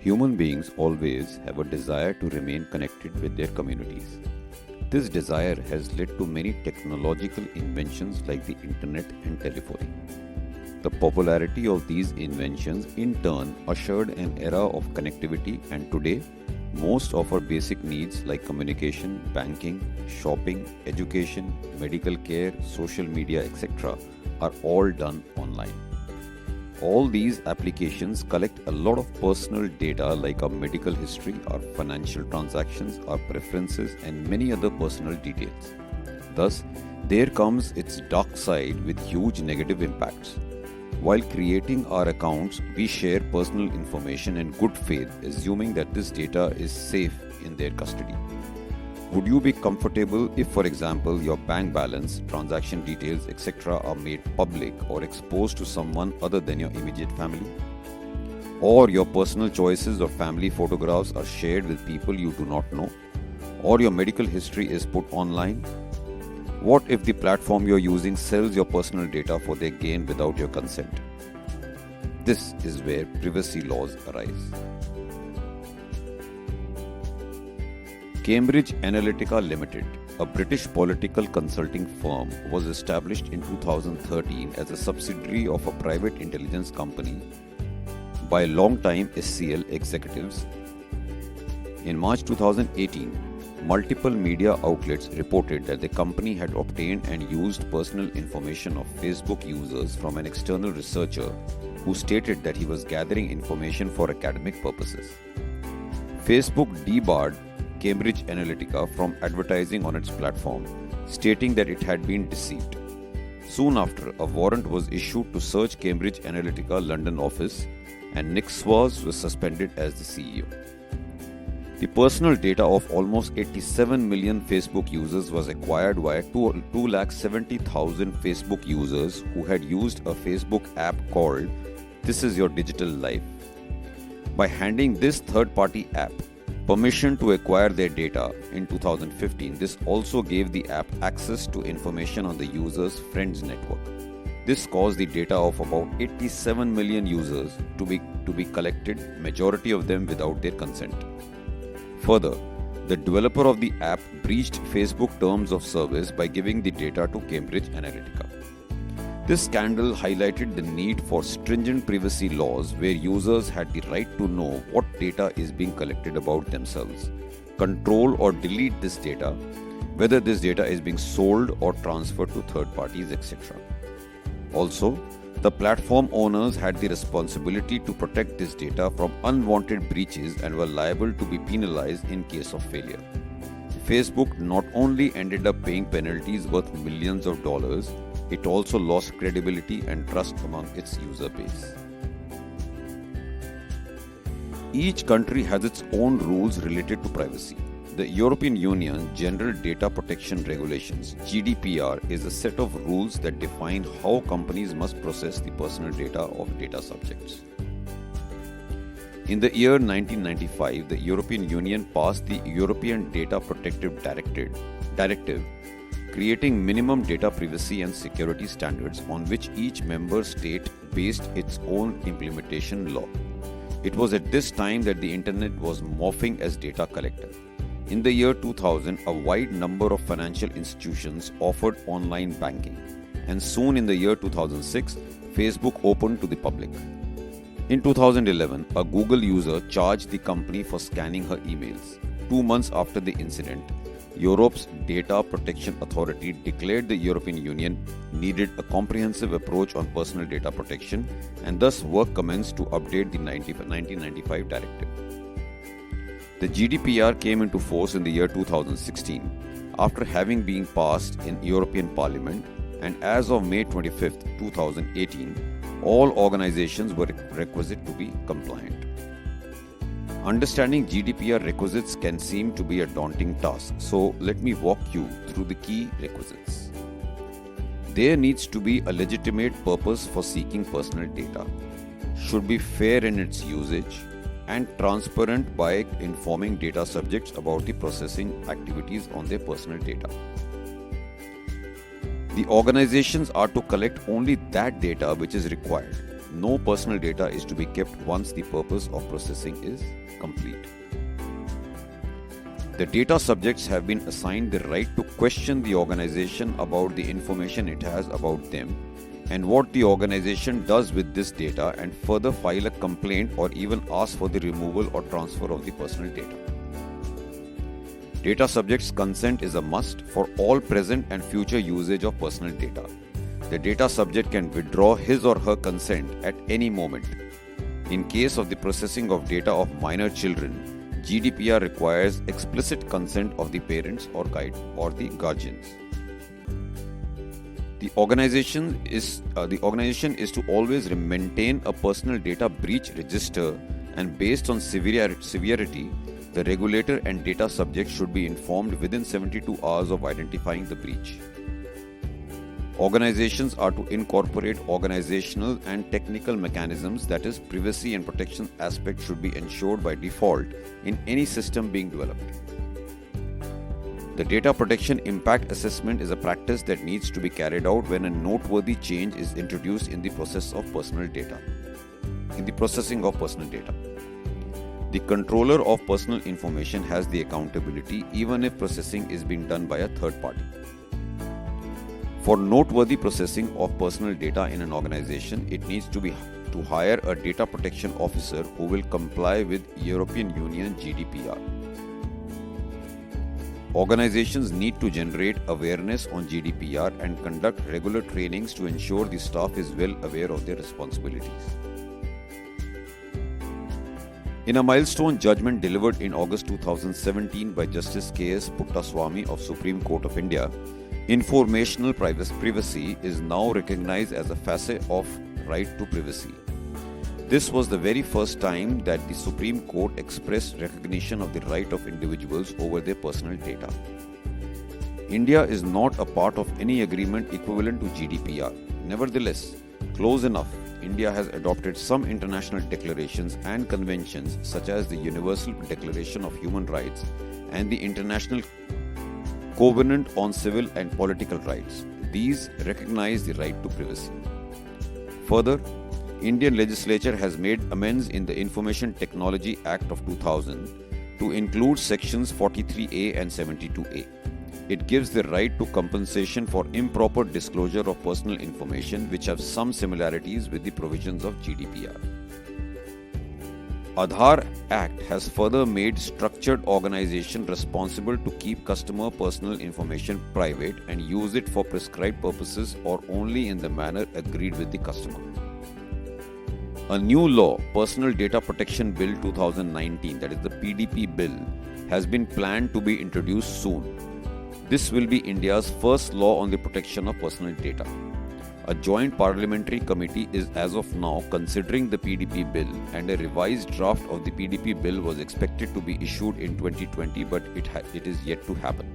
Human beings always have a desire to remain connected with their communities. This desire has led to many technological inventions like the internet and telephony. The popularity of these inventions in turn ushered an era of connectivity, and today most of our basic needs like communication, banking, shopping, education, medical care, social media, etc. are all done online. All these applications collect a lot of personal data like our medical history, our financial transactions, our preferences, and many other personal details. Thus, there comes its dark side with huge negative impacts. While creating our accounts, we share personal information in good faith, assuming that this data is safe in their custody. Would you be comfortable if, for example, your bank balance, transaction details, etc. are made public or exposed to someone other than your immediate family? Or your personal choices or family photographs are shared with people you do not know? Or your medical history is put online? What if the platform you're using sells your personal data for their gain without your consent? This is where privacy laws arise. Cambridge Analytica Limited, a British political consulting firm, was established in 2013 as a subsidiary of a private intelligence company by long-time SCL executives. In March 2018, multiple media outlets reported that the company had obtained and used personal information of Facebook users from an external researcher who stated that he was gathering information for academic purposes. Facebook debarred Cambridge Analytica from advertising on its platform, stating that it had been deceived. Soon after, a warrant was issued to search Cambridge Analytica London office, and Nick Swaz was suspended as the CEO. The personal data of almost 87 million Facebook users was acquired via 270,000 Facebook users who had used a Facebook app called This Is Your Digital Life. By handing this third-party app permission to acquire their data in 2015, this also gave the app access to information on the user's friends network. This caused the data of about 87 million users to be collected, majority of them without their consent. Further, the developer of the app breached Facebook terms of service by giving the data to Cambridge Analytica. This scandal highlighted the need for stringent privacy laws where users had the right to know what data is being collected about themselves, control or delete this data, whether this data is being sold or transferred to third parties, etc. Also, the platform owners had the responsibility to protect this data from unwanted breaches and were liable to be penalized in case of failure. Facebook not only ended up paying penalties worth millions of dollars, it also lost credibility and trust among its user base. Each country has its own rules related to privacy. The European Union General Data Protection Regulations (GDPR) is a set of rules that define how companies must process the personal data of data subjects. In the year 1995, the European Union passed the European Data Protective Directive, creating minimum data privacy and security standards on which each member state based its own implementation law. It was at this time that the internet was morphing as data collector. In the year 2000, a wide number of financial institutions offered online banking, and soon in the year 2006, Facebook opened to the public. In 2011, a Google user charged the company for scanning her emails. 2 months after the incident, Europe's Data Protection Authority declared the European Union needed a comprehensive approach on personal data protection, and thus work commenced to update the 1995 directive. The GDPR came into force in the year 2016 after having been passed in European Parliament, and as of May 25, 2018, all organizations were requisite to be compliant. Understanding GDPR requisites can seem to be a daunting task, so let me walk you through the key requisites. There needs to be a legitimate purpose for seeking personal data, should be fair in its usage, and transparent by informing data subjects about the processing activities on their personal data. The organizations are to collect only that data which is required. no personal data is to be kept once the purpose of processing is complete. The data subjects have been assigned the right to question the organization about the information it has about them and what the organization does with this data, and further file a complaint or even ask for the removal or transfer of the personal data. Data subjects' consent is a must for all present and future usage of personal data. The data subject can withdraw his or her consent at any moment. In case of the processing of data of minor children, GDPR requires explicit consent of the parents or the guardians. The organization is to always maintain a personal data breach register, and based on severity, the regulator and data subject should be informed within 72 hours of identifying the breach. Organizations are to incorporate organizational and technical mechanisms, that is, privacy and protection aspects should be ensured by default in any system being developed. The data protection impact assessment is a practice that needs to be carried out when a noteworthy change is introduced in the processing of personal data. The controller of personal information has the accountability even if processing is being done by a third party. For noteworthy processing of personal data in an organization, it needs to hire a data protection officer who will comply with European Union GDPR. Organizations need to generate awareness on GDPR and conduct regular trainings to ensure the staff is well aware of their responsibilities. In a milestone judgment delivered in August 2017 by Justice K.S. Puttaswamy of Supreme Court of India, informational privacy is now recognized as a facet of right to privacy. This was the very first time that the Supreme Court expressed recognition of the right of individuals over their personal data. India is not a part of any agreement equivalent to GDPR. Nevertheless, close enough, India has adopted some international declarations and conventions such as the Universal Declaration of Human Rights and the International Covenant on Civil and Political Rights. These recognize the right to privacy. Further, Indian legislature has made amends in the Information Technology Act of 2000 to include sections 43A and 72A. It gives the right to compensation for improper disclosure of personal information, which have some similarities with the provisions of GDPR. Aadhaar Act has further made structured organizations responsible to keep customer personal information private and use it for prescribed purposes or only in the manner agreed with the customer. A new law, Personal Data Protection Bill 2019, that is the PDP bill, has been planned to be introduced soon. This will be India's first law on the protection of personal data. A joint parliamentary committee is as of now considering the PDP bill, and a revised draft of the PDP bill was expected to be issued in 2020, but it is yet to happen.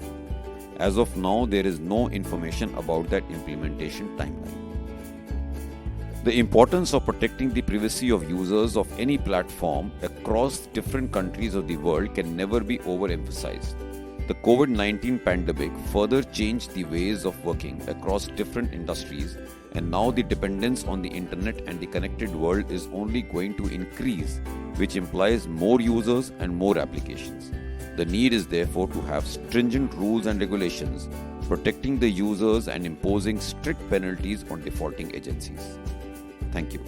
As of now, there is no information about that implementation timeline. The importance of protecting the privacy of users of any platform across different countries of the world can never be overemphasized. The COVID-19 pandemic further changed the ways of working across different industries, and now the dependence on the internet and the connected world is only going to increase, which implies more users and more applications. The need is therefore to have stringent rules and regulations protecting the users and imposing strict penalties on defaulting agencies. Thank you.